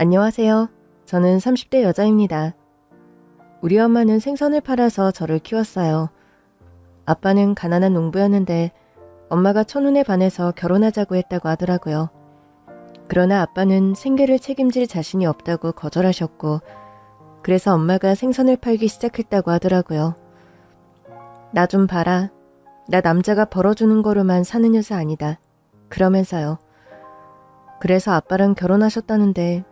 안녕하세요. 저는 30대 여자입니다. 우리 엄마는 생선을 팔아서 저를 키웠어요. 아빠는 가난한 농부였는데 엄마가 첫눈에 반해서 결혼하자고 했다고 하더라고요. 그러나 아빠는 생계를 책임질 자신이 없다고 거절하셨고, 그래서 엄마가 생선을 팔기 시작했다고 하더라고요. 나 좀 봐라. 나 남자가 벌어주는 거로만 사는 여자 아니다. 그러면서요. 그래서 아빠랑 결혼하셨다는데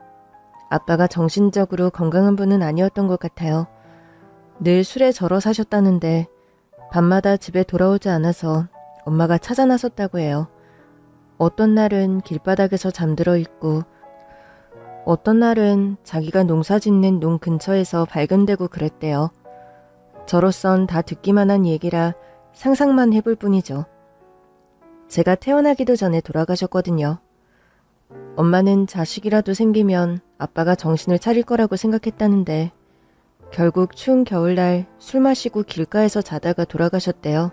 아빠가 정신적으로 건강한 분은 아니었던 것 같아요. 늘 술에 절어 사셨다는데 밤마다 집에 돌아오지 않아서 엄마가 찾아 나섰다고 해요. 어떤 날은 길바닥에서 잠들어 있고 어떤 날은 자기가 농사 짓는 농 근처에서 발견되고 그랬대요. 저로선 다 듣기만 한 얘기라 상상만 해볼 뿐이죠. 제가 태어나기도 전에 돌아가셨거든요. 엄마는 자식이라도 생기면 아빠가 정신을 차릴 거라고 생각했다는데 결국 추운 겨울날 술 마시고 길가에서 자다가 돌아가셨대요.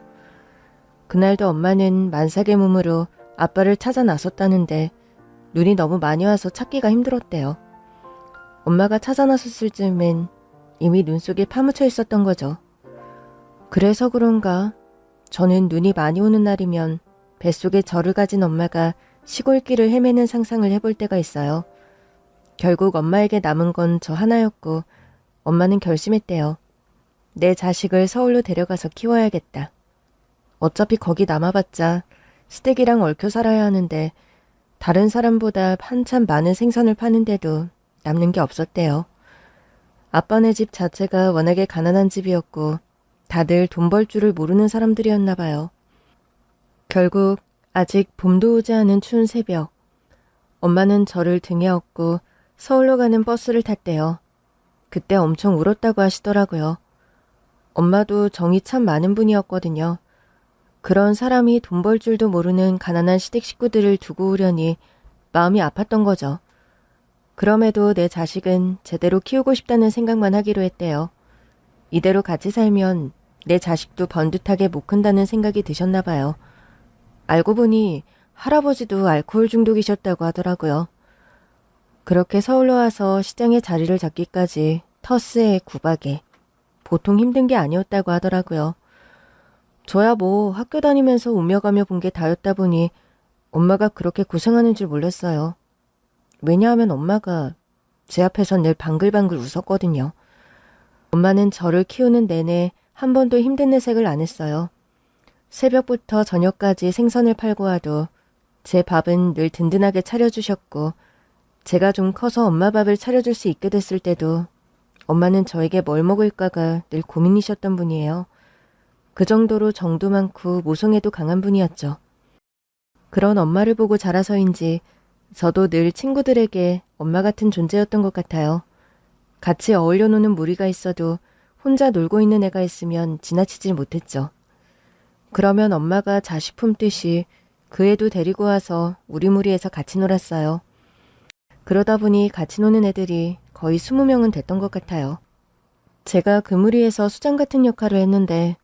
그날도 엄마는 만삭의 몸으로 아빠를 찾아 나섰다는데 눈이 너무 많이 와서 찾기가 힘들었대요. 엄마가 찾아 나섰을 즈음엔 이미 눈 속에 파묻혀 있었던 거죠. 그래서 그런가 저는 눈이 많이 오는 날이면 뱃속에 저를 가진 엄마가 시골길을 헤매는 상상을 해볼 때가 있어요. 결국 엄마에게 남은 건 저 하나였고 엄마는 결심했대요. 내 자식을 서울로 데려가서 키워야겠다. 어차피 거기 남아봤자 시댁이랑 얽혀 살아야 하는데 다른 사람보다 한참 많은 생선을 파는데도 남는 게 없었대요. 아빠네 집 자체가 워낙에 가난한 집이었고 다들 돈 벌 줄을 모르는 사람들이었나 봐요. 결국 아직 봄도 오지 않은 추운 새벽, 엄마는 저를 등에 업고 서울로 가는 버스를 탔대요. 그때 엄청 울었다고 하시더라고요. 엄마도 정이 참 많은 분이었거든요. 그런 사람이 돈 벌 줄도 모르는 가난한 시댁 식구들을 두고 오려니 마음이 아팠던 거죠. 그럼에도 내 자식은 제대로 키우고 싶다는 생각만 하기로 했대요. 이대로 같이 살면 내 자식도 번듯하게 못 큰다는 생각이 드셨나 봐요. 알고 보니 할아버지도 알코올 중독이셨다고 하더라고요. 그렇게 서울로 와서 시장에 자리를 잡기까지 터스에 구박에 보통 힘든 게 아니었다고 하더라고요. 저야 뭐 학교 다니면서 우며가며 본 게 다였다 보니 엄마가 그렇게 고생하는 줄 몰랐어요. 왜냐하면 엄마가 제 앞에선 늘 방글방글 웃었거든요. 엄마는 저를 키우는 내내 한 번도 힘든 내색을 안 했어요. 새벽부터 저녁까지 생선을 팔고 와도 제 밥은 늘 든든하게 차려주셨고 제가 좀 커서 엄마 밥을 차려줄 수 있게 됐을 때도 엄마는 저에게 뭘 먹을까가 늘 고민이셨던 분이에요. 그 정도로 정도 많고 모성애도 강한 분이었죠. 그런 엄마를 보고 자라서인지 저도 늘 친구들에게 엄마 같은 존재였던 것 같아요. 같이 어울려 노는 무리가 있어도 혼자 놀고 있는 애가 있으면 지나치질 못했죠. 그러면 엄마가 자식 품듯이 그 애도 데리고 와서 우리 무리에서 같이 놀았어요. 그러다 보니 같이 노는 애들이 거의 20명은 됐던 것 같아요. 제가 그 무리에서 수장 같은 역할을 했는데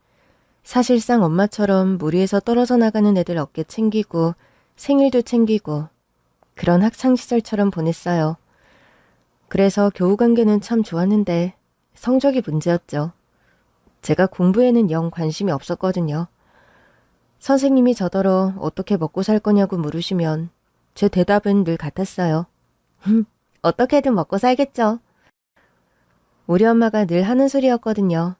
사실상 엄마처럼 무리에서 떨어져 나가는 애들 어깨 챙기고 생일도 챙기고 그런 학창시절처럼 보냈어요. 그래서 교우관계는 참 좋았는데 성적이 문제였죠. 제가 공부에는 영 관심이 없었거든요. 선생님이 저더러 어떻게 먹고 살 거냐고 물으시면 제 대답은 늘 같았어요. 어떻게든 먹고 살겠죠. 우리 엄마가 늘 하는 소리였거든요.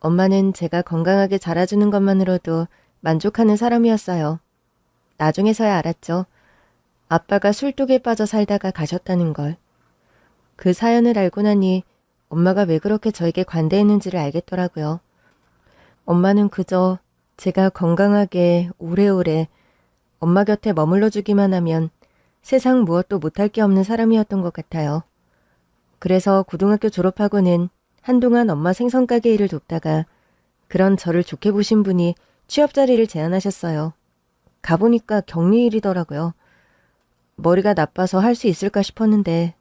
엄마는 제가 건강하게 자라주는 것만으로도 만족하는 사람이었어요. 나중에서야 알았죠. 아빠가 술독에 빠져 살다가 가셨다는 걸. 그 사연을 알고 나니 엄마가 왜 그렇게 저에게 관대했는지를 알겠더라고요. 엄마는 그저 제가 건강하게 오래오래 엄마 곁에 머물러 주기만 하면 세상 무엇도 못할 게 없는 사람이었던 것 같아요. 그래서 고등학교 졸업하고는 한동안 엄마 생선가게 일을 돕다가 그런 저를 좋게 보신 분이 취업 자리를 제안하셨어요. 가보니까 격리일이더라고요. 머리가 나빠서 할 수 있을까 싶었는데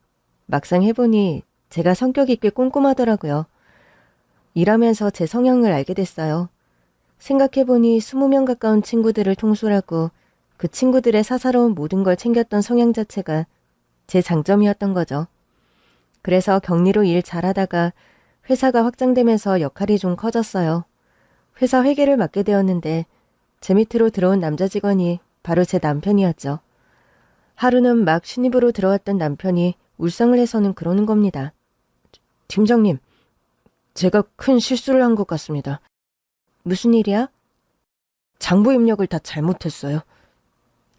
막상 해보니 제가 성격이 꽤 꼼꼼하더라고요. 일하면서 제 성향을 알게 됐어요. 생각해보니 20명 가까운 친구들을 통솔하고 그 친구들의 사사로운 모든 걸 챙겼던 성향 자체가 제 장점이었던 거죠. 그래서 격리로 일 잘하다가 회사가 확장되면서 역할이 좀 커졌어요. 회사 회계를 맡게 되었는데 제 밑으로 들어온 남자 직원이 바로 제 남편이었죠. 하루는 막 신입으로 들어왔던 남편이 울상을 해서는 그러는 겁니다. 팀장님, 제가 큰 실수를 한 것 같습니다. 무슨 일이야? 장부 입력을 다 잘못했어요.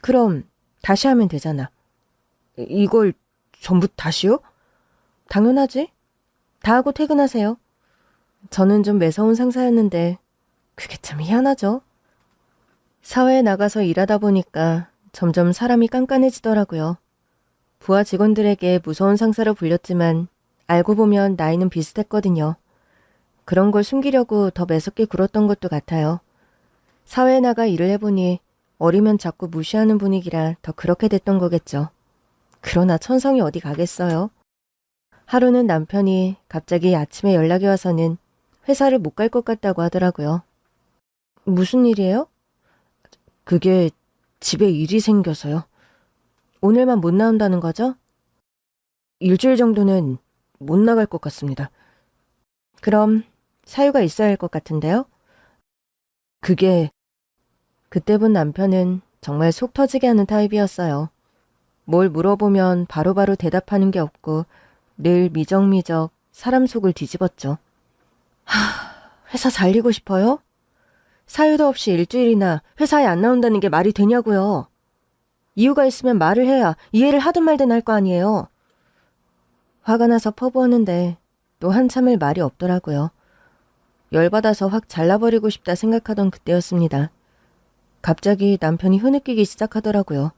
그럼 다시 하면 되잖아. 이걸 전부 다시요? 당연하지. 다 하고 퇴근하세요. 저는 좀 매서운 상사였는데 그게 참 희한하죠. 사회에 나가서 일하다 보니까 점점 사람이 깐깐해지더라고요. 부하 직원들에게 무서운 상사로 불렸지만 알고 보면 나이는 비슷했거든요. 그런 걸 숨기려고 더 매섭게 굴었던 것도 같아요. 사회에 나가 일을 해보니 어리면 자꾸 무시하는 분위기라 더 그렇게 됐던 거겠죠. 그러나 천성이 어디 가겠어요. 하루는 남편이 갑자기 아침에 연락이 와서는 회사를 못 갈 것 같다고 하더라고요. 무슨 일이에요? 그게 집에 일이 생겨서요. 오늘만 못 나온다는 거죠? 일주일 정도는 못 나갈 것 같습니다. 그럼 사유가 있어야 할 것 같은데요? 그게 그때 본 남편은 정말 속 터지게 하는 타입이었어요. 뭘 물어보면 바로바로 대답하는 게 없고 늘 미적미적 사람 속을 뒤집었죠. 회사 잘리고 싶어요? 사유도 없이 일주일이나 회사에 안 나온다는 게 말이 되냐고요. 이유가 있으면 말을 해야 이해를 하든 말든 할 거 아니에요. 화가 나서 퍼부었는데 또 한참을 말이 없더라고요. 열받아서 확 잘라버리고 싶다 생각하던 그때였습니다. 갑자기 남편이 흐느끼기 시작하더라고요.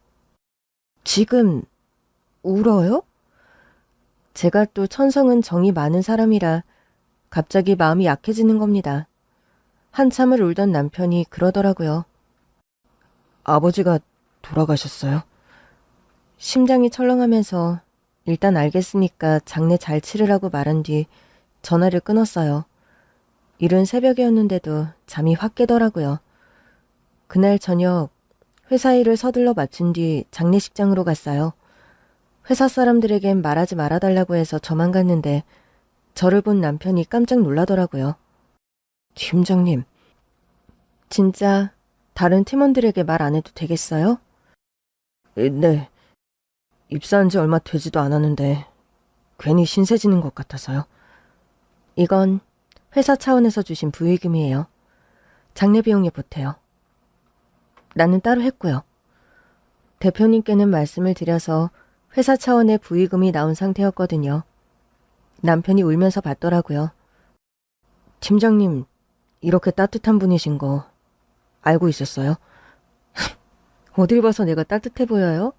지금 울어요? 제가 또 천성은 정이 많은 사람이라 갑자기 마음이 약해지는 겁니다. 한참을 울던 남편이 그러더라고요. 아버지가 돌아가셨어요? 심장이 철렁하면서 일단 알겠으니까 장례 잘 치르라고 말한 뒤 전화를 끊었어요. 이른 새벽이었는데도 잠이 확 깨더라고요. 그날 저녁 회사 일을 서둘러 마친 뒤 장례식장으로 갔어요. 회사 사람들에겐 말하지 말아달라고 해서 저만 갔는데 저를 본 남편이 깜짝 놀라더라고요. 팀장님, 진짜 다른 팀원들에게 말 안 해도 되겠어요? 네, 입사한 지 얼마 되지도 않았는데 괜히 신세 지는 것 같아서요. 이건 회사 차원에서 주신 부의금이에요. 장례 비용에 보태요. 나는 따로 했고요. 대표님께는 말씀을 드려서 회사 차원의 부의금이 나온 상태였거든요. 남편이 울면서 받더라고요. 팀장님, 이렇게 따뜻한 분이신 거 알고 있었어요? 어딜 봐서 내가 따뜻해 보여요?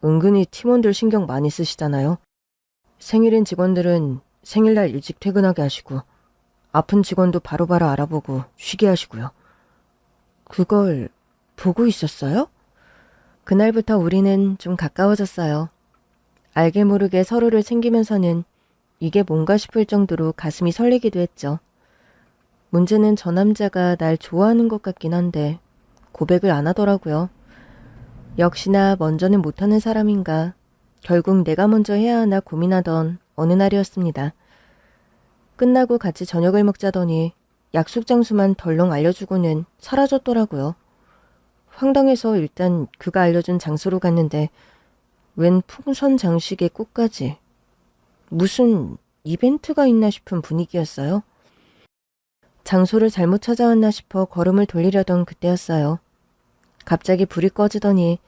은근히 팀원들 신경 많이 쓰시잖아요. 생일인 직원들은 생일날 일찍 퇴근하게 하시고 아픈 직원도 바로바로 알아보고 쉬게 하시고요. 그걸 보고 있었어요? 그날부터 우리는 좀 가까워졌어요. 알게 모르게 서로를 챙기면서는 이게 뭔가 싶을 정도로 가슴이 설레기도 했죠. 문제는 저 남자가 날 좋아하는 것 같긴 한데 고백을 안 하더라고요. 역시나 먼저는 못하는 사람인가 결국 내가 먼저 해야 하나 고민하던 어느 날이었습니다. 끝나고 같이 저녁을 먹자더니 약속 장소만 덜렁 알려주고는 사라졌더라고요. 황당해서 일단 그가 알려준 장소로 갔는데 웬 풍선 장식에 꽃까지. 무슨 이벤트가 있나 싶은 분위기였어요. 장소를 잘못 찾아왔나 싶어 걸음을 돌리려던 그때였어요. 갑자기 불이 꺼지더니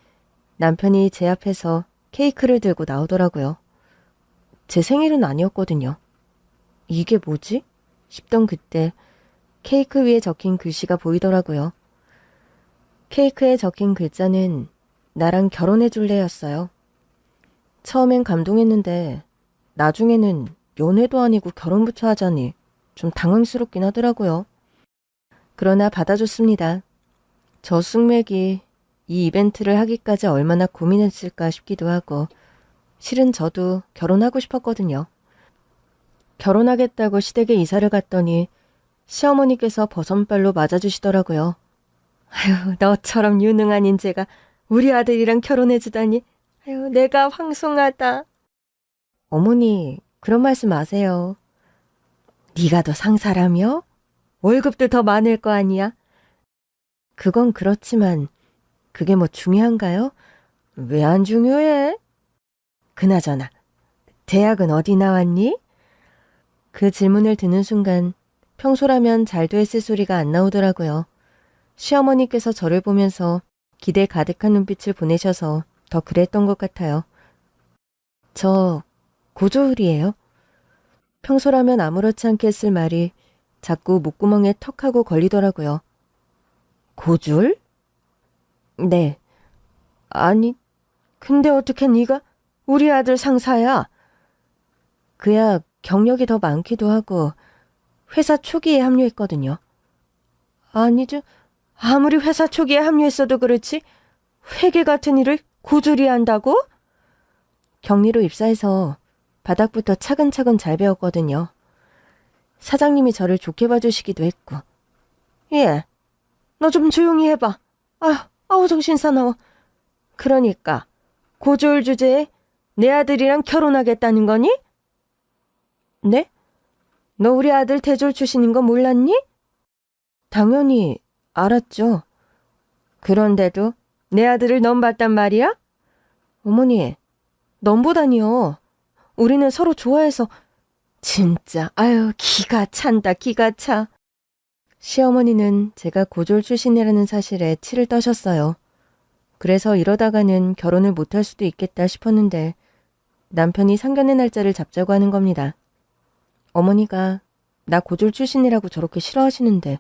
남편이 제 앞에서 케이크를 들고 나오더라고요. 제 생일은 아니었거든요. 이게 뭐지? 싶던 그때 케이크 위에 적힌 글씨가 보이더라고요. 케이크에 적힌 글자는 나랑 결혼해 줄래였어요. 처음엔 감동했는데 나중에는 연애도 아니고 결혼부터 하자니 좀 당황스럽긴 하더라고요. 그러나 받아줬습니다. 저 숙맥이 이 이벤트를 하기까지 얼마나 고민했을까 싶기도 하고 실은 저도 결혼하고 싶었거든요. 결혼하겠다고 시댁에 이사를 갔더니 시어머니께서 버선발로 맞아주시더라고요. 아유, 너처럼 유능한 인재가 우리 아들이랑 결혼해주다니. 아유, 내가 황송하다. 어머니, 그런 말씀 마세요. 네가 더 상사라며? 월급도 더 많을 거 아니야? 그건 그렇지만 그게 뭐 중요한가요? 왜 안 중요해? 그나저나 대학은 어디 나왔니? 그 질문을 듣는 순간 평소라면 잘도 했을 소리가 안 나오더라고요. 시어머니께서 저를 보면서 기대 가득한 눈빛을 보내셔서 더 그랬던 것 같아요. 저 고졸이에요. 평소라면 아무렇지 않게 했을 말이 자꾸 목구멍에 턱하고 걸리더라고요. 고졸? 네. 아니, 근데 어떻게 네가 우리 아들 상사야? 그야 경력이 더 많기도 하고 회사 초기에 합류했거든요. 아니죠. 아무리 회사 초기에 합류했어도 그렇지 회계 같은 일을 고졸이 한다고? 격리로 입사해서 바닥부터 차근차근 잘 배웠거든요. 사장님이 저를 좋게 봐주시기도 했고. 예, 너 좀 조용히 해봐. 아우 정신 사나워. 그러니까 고졸 주제에 내 아들이랑 결혼하겠다는 거니? 네? 너 우리 아들 대졸 출신인 거 몰랐니? 당연히 알았죠. 그런데도 내 아들을 넘봤단 말이야? 어머니, 넘보다니요. 우리는 서로 좋아해서 진짜 아유 기가 찬다 기가 차. 시어머니는 제가 고졸 출신이라는 사실에 치를 떠셨어요. 그래서 이러다가는 결혼을 못할 수도 있겠다 싶었는데 남편이 상견례 날짜를 잡자고 하는 겁니다. 어머니가 나 고졸 출신이라고 저렇게 싫어하시는데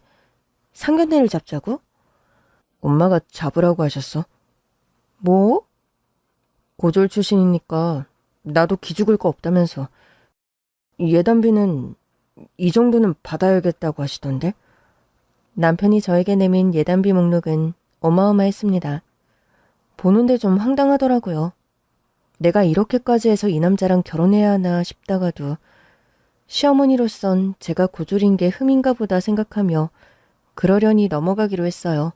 상견례를 잡자고? 엄마가 잡으라고 하셨어. 뭐? 고졸 출신이니까 나도 기죽을 거 없다면서 예단비는 이 정도는 받아야겠다고 하시던데? 남편이 저에게 내민 예단비 목록은 어마어마했습니다. 보는데 좀 황당하더라고요. 내가 이렇게까지 해서 이 남자랑 결혼해야 하나 싶다가도 시어머니로선 제가 고졸인 게 흠인가 보다 생각하며 그러려니 넘어가기로 했어요.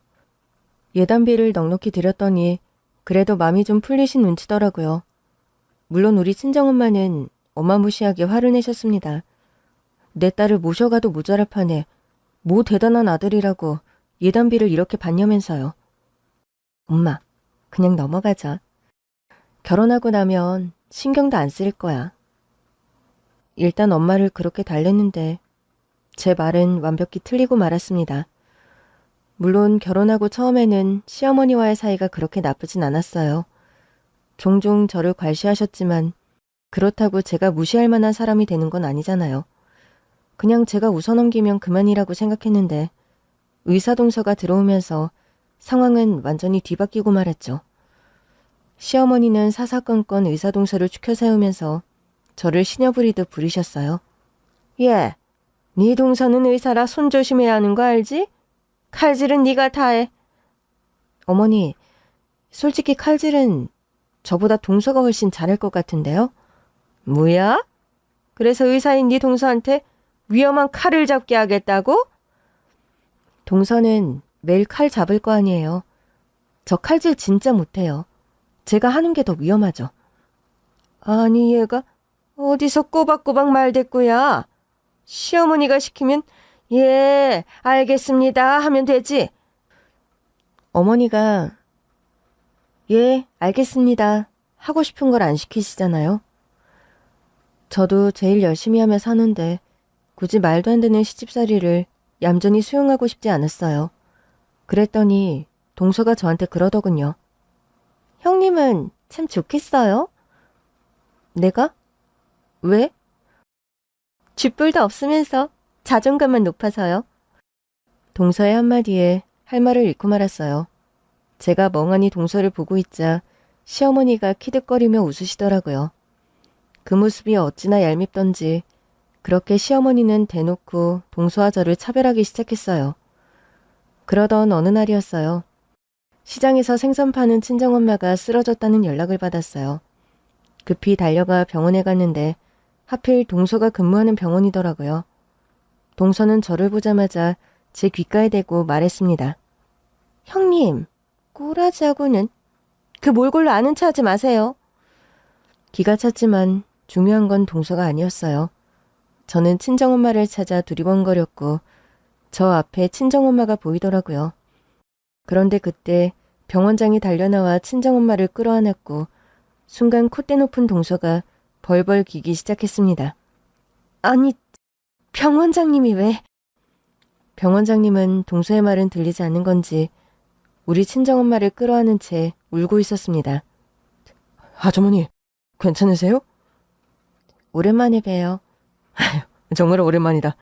예단비를 넉넉히 드렸더니 그래도 마음이 좀 풀리신 눈치더라고요. 물론 우리 친정엄마는 어마무시하게 화를 내셨습니다. 내 딸을 모셔가도 모자랄 판에 뭐 대단한 아들이라고 예단비를 이렇게 받냐면서요. 엄마, 그냥 넘어가자. 결혼하고 나면 신경도 안 쓸 거야. 일단 엄마를 그렇게 달랬는데 제 말은 완벽히 틀리고 말았습니다. 물론 결혼하고 처음에는 시어머니와의 사이가 그렇게 나쁘진 않았어요. 종종 저를 괄시하셨지만 그렇다고 제가 무시할 만한 사람이 되는 건 아니잖아요. 그냥 제가 웃어넘기면 그만이라고 생각했는데 의사동서가 들어오면서 상황은 완전히 뒤바뀌고 말았죠. 시어머니는 사사건건 의사동서를 추켜 세우면서 저를 시녀부리듯 부리셨어요. 예, 네 동서는 의사라 손 조심해야 하는 거 알지? 칼질은 네가 다 해. 어머니, 솔직히 칼질은 저보다 동서가 훨씬 잘할 것 같은데요? 뭐야? 그래서 의사인 네 동서한테 위험한 칼을 잡게 하겠다고? 동서는 매일 칼 잡을 거 아니에요. 저 칼질 진짜 못해요. 제가 하는 게 더 위험하죠. 아니 얘가 어디서 꼬박꼬박 말댔구야. 시어머니가 시키면 예 알겠습니다 하면 되지. 어머니가 예 알겠습니다 하고 싶은 걸 안 시키시잖아요. 저도 제일 열심히 하며 사는데 굳이 말도 안 되는 시집살이를 얌전히 수용하고 싶지 않았어요. 그랬더니 동서가 저한테 그러더군요. 형님은 참 좋겠어요. 내가? 왜? 쥐뿔도 없으면서 자존감만 높아서요. 동서의 한마디에 할 말을 잃고 말았어요. 제가 멍하니 동서를 보고 있자 시어머니가 키득거리며 웃으시더라고요. 그 모습이 어찌나 얄밉던지 그렇게 시어머니는 대놓고 동서와 저를 차별하기 시작했어요. 그러던 어느 날이었어요. 시장에서 생선 파는 친정엄마가 쓰러졌다는 연락을 받았어요. 급히 달려가 병원에 갔는데 하필 동서가 근무하는 병원이더라고요. 동서는 저를 보자마자 제 귓가에 대고 말했습니다. 형님, 꼬라지하고는 그 몰골로 아는 체 하지 마세요. 기가 찼지만 중요한 건 동서가 아니었어요. 저는 친정엄마를 찾아 두리번거렸고 저 앞에 친정엄마가 보이더라고요. 그런데 그때 병원장이 달려나와 친정엄마를 끌어안았고 순간 콧대 높은 동서가 벌벌 기기 시작했습니다. 아니, 병원장님이 왜? 병원장님은 동서의 말은 들리지 않는 건지 우리 친정엄마를 끌어안은 채 울고 있었습니다. 아주머니, 괜찮으세요? 오랜만에 봬요. 정말 오랜만이다.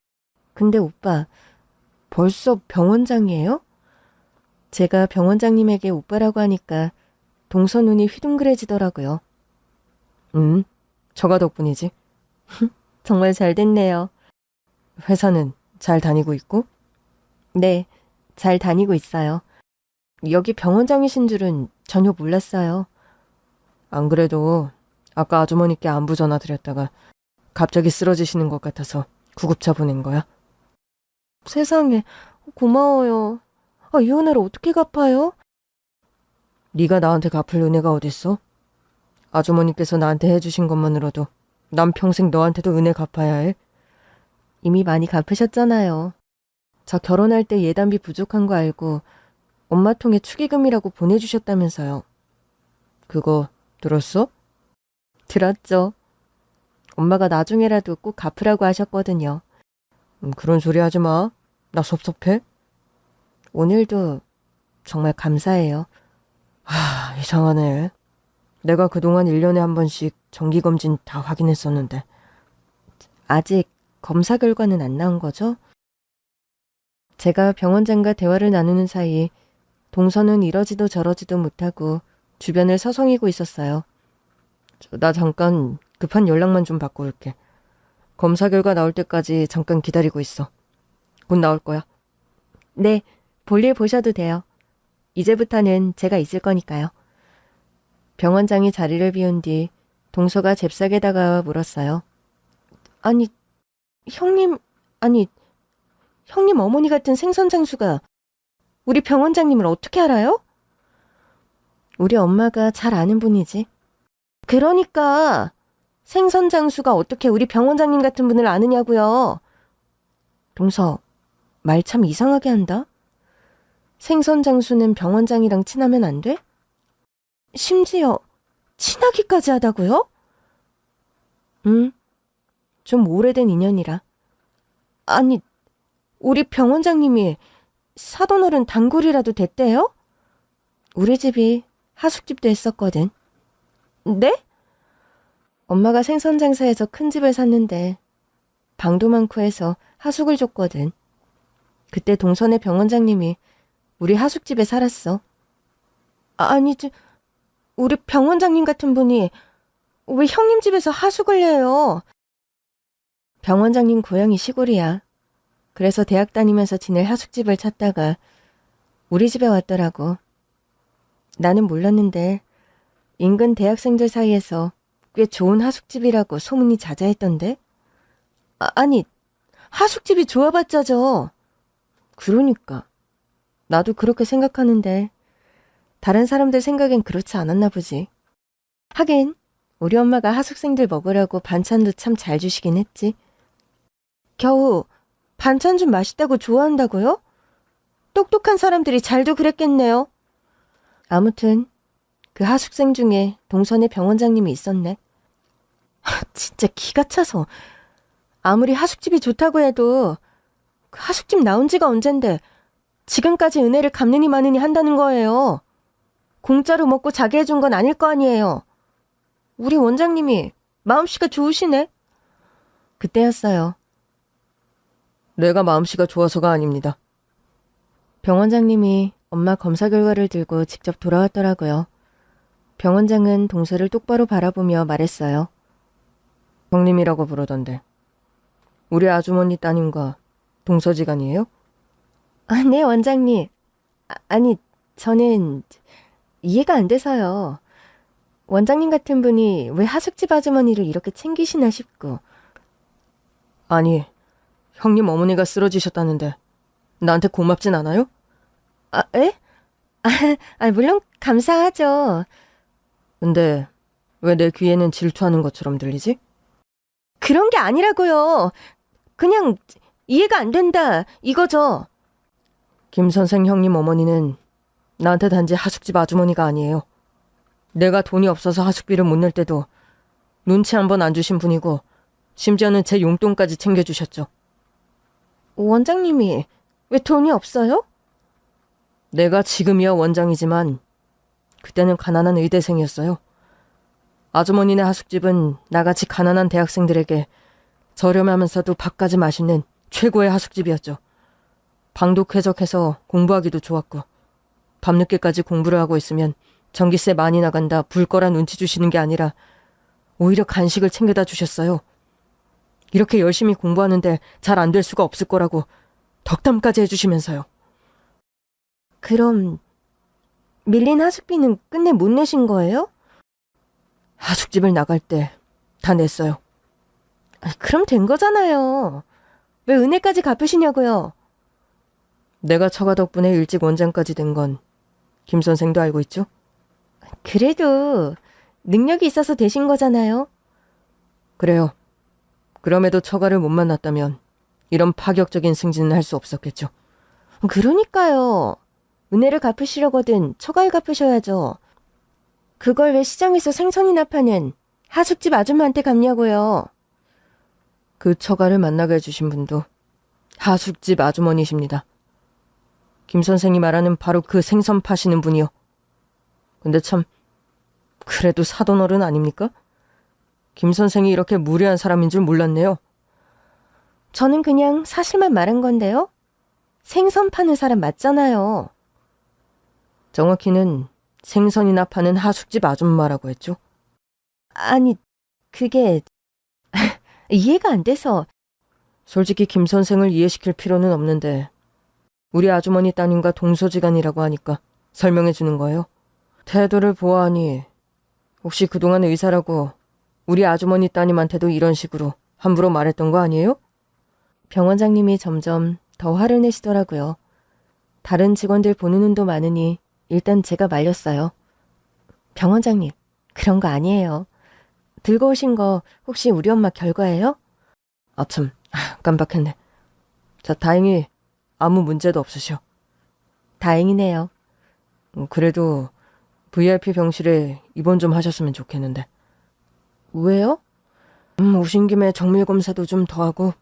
근데 오빠, 벌써 병원장이에요? 제가 병원장님에게 오빠라고 하니까 동서 눈이 휘둥그레지더라고요. 저가 덕분이지. 정말 잘 됐네요. 회사는 잘 다니고 있고? 네, 잘 다니고 있어요. 여기 병원장이신 줄은 전혀 몰랐어요. 안 그래도 아까 아주머니께 안부 전화 드렸다가 갑자기 쓰러지시는 것 같아서 구급차 보낸 거야. 세상에, 고마워요. 이 은혜를 어떻게 갚아요? 네가 나한테 갚을 은혜가 어딨어? 아주머니께서 나한테 해주신 것만으로도 난 평생 너한테도 은혜 갚아야 해. 이미 많이 갚으셨잖아요. 저 결혼할 때 예단비 부족한 거 알고 엄마 통에 축의금이라고 보내주셨다면서요. 그거 들었어? 들었죠. 엄마가 나중에라도 꼭 갚으라고 하셨거든요. 그런 소리 하지 마. 나 섭섭해. 오늘도 정말 감사해요. 이상하네. 내가 그동안 1년에 한 번씩 정기검진 다 확인했었는데. 아직 검사 결과는 안 나온 거죠? 제가 병원장과 대화를 나누는 사이 동서는 이러지도 저러지도 못하고 주변을 서성이고 있었어요. 나 잠깐 급한 연락만 좀 받고 올게. 검사 결과 나올 때까지 잠깐 기다리고 있어. 곧 나올 거야. 네, 볼일 보셔도 돼요. 이제부터는 제가 있을 거니까요. 병원장이 자리를 비운 뒤 동서가 잽싸게 다가와 물었어요. 형님 어머니 같은 생선장수가 우리 병원장님을 어떻게 알아요? 우리 엄마가 잘 아는 분이지. 그러니까 생선장수가 어떻게 우리 병원장님 같은 분을 아느냐고요. 동서, 말 참 이상하게 한다. 생선장수는 병원장이랑 친하면 안 돼? 심지어 친하기까지 하다고요? 좀 오래된 인연이라. 아니, 우리 병원장님이 사돈어른 단골이라도 됐대요? 우리 집이 하숙집도 했었거든. 네? 엄마가 생선 장사해서 큰 집을 샀는데 방도 많고 해서 하숙을 줬거든. 그때 동선의 병원장님이 우리 하숙집에 살았어. 우리 병원장님 같은 분이 왜 형님 집에서 하숙을 해요? 병원장님 고향이 시골이야. 그래서 대학 다니면서 지낼 하숙집을 찾다가 우리 집에 왔더라고. 나는 몰랐는데 인근 대학생들 사이에서 꽤 좋은 하숙집이라고 소문이 자자했던데? 하숙집이 좋아봤자죠. 그러니까. 나도 그렇게 생각하는데 다른 사람들 생각엔 그렇지 않았나 보지. 하긴 우리 엄마가 하숙생들 먹으라고 반찬도 참 잘 주시긴 했지. 겨우 반찬 좀 맛있다고 좋아한다고요? 똑똑한 사람들이 잘도 그랬겠네요. 아무튼 그 하숙생 중에 동선의 병원장님이 있었네. 진짜 기가 차서. 아무리 하숙집이 좋다고 해도 그 하숙집 나온 지가 언젠데 지금까지 은혜를 갚느니 마느니 한다는 거예요. 공짜로 먹고 자기 해준 건 아닐 거 아니에요. 우리 원장님이 마음씨가 좋으시네. 그때였어요. 내가 마음씨가 좋아서가 아닙니다. 병원장님이 엄마 검사 결과를 들고 직접 돌아왔더라고요. 병원장은 동서를 똑바로 바라보며 말했어요. 형님이라고 부르던데 우리 아주머니 따님과 동서지간이에요? 네, 원장님. 저는 이해가 안 돼서요. 원장님 같은 분이 왜 하숙집 아주머니를 이렇게 챙기시나 싶고. 아니, 형님 어머니가 쓰러지셨다는데 나한테 고맙진 않아요? 에? 물론 감사하죠. 근데 왜 내 귀에는 질투하는 것처럼 들리지? 그런 게 아니라고요. 그냥 이해가 안 된다 이거죠. 김 선생 형님 어머니는 나한테 단지 하숙집 아주머니가 아니에요. 내가 돈이 없어서 하숙비를 못 낼 때도 눈치 한 번 안 주신 분이고 심지어는 제 용돈까지 챙겨주셨죠. 원장님이 왜 돈이 없어요? 내가 지금이야 원장이지만 그때는 가난한 의대생이었어요. 아주머니네 하숙집은 나같이 가난한 대학생들에게 저렴하면서도 밥까지 맛있는 최고의 하숙집이었죠. 방도 쾌적해서 공부하기도 좋았고 밤늦게까지 공부를 하고 있으면 전기세 많이 나간다 불 거라 눈치 주시는 게 아니라 오히려 간식을 챙겨다 주셨어요. 이렇게 열심히 공부하는데 잘 안 될 수가 없을 거라고 덕담까지 해주시면서요. 그럼 밀린 하숙비는 끝내 못 내신 거예요? 하숙집을 나갈 때 다 냈어요. 그럼 된 거잖아요. 왜 은혜까지 갚으시냐고요. 내가 처가 덕분에 일찍 원장까지 된 건 김 선생도 알고 있죠? 그래도 능력이 있어서 되신 거잖아요. 그래요. 그럼에도 처가를 못 만났다면 이런 파격적인 승진은 할 수 없었겠죠. 그러니까요. 은혜를 갚으시려거든 처가를 갚으셔야죠. 그걸 왜 시장에서 생선이나 파는 하숙집 아줌마한테 갚냐고요. 그 처가를 만나게 해주신 분도 하숙집 아주머니십니다. 김 선생이 말하는 바로 그 생선 파시는 분이요. 근데 참 그래도 사돈어른 아닙니까? 김 선생이 이렇게 무례한 사람인 줄 몰랐네요. 저는 그냥 사실만 말한 건데요. 생선 파는 사람 맞잖아요. 정확히는 생선이나 파는 하숙집 아줌마라고 했죠. 아니, 그게 이해가 안 돼서. 솔직히 김 선생을 이해시킬 필요는 없는데 우리 아주머니 따님과 동서지간이라고 하니까 설명해 주는 거예요. 태도를 보아하니 혹시 그동안 의사라고 우리 아주머니 따님한테도 이런 식으로 함부로 말했던 거 아니에요? 병 원장님이 점점 더 화를 내시더라고요. 다른 직원들 보는 눈도 많으니 일단 제가 말렸어요. 병 원장님, 그런 거 아니에요. 들고 오신 거 혹시 우리 엄마 결과예요? 아참, 깜빡했네. 자, 다행히 아무 문제도 없으셔. 다행이네요. 그래도 VIP 병실에 입원 좀 하셨으면 좋겠는데. 왜요? 오신 김에 정밀 검사도 좀 더 하고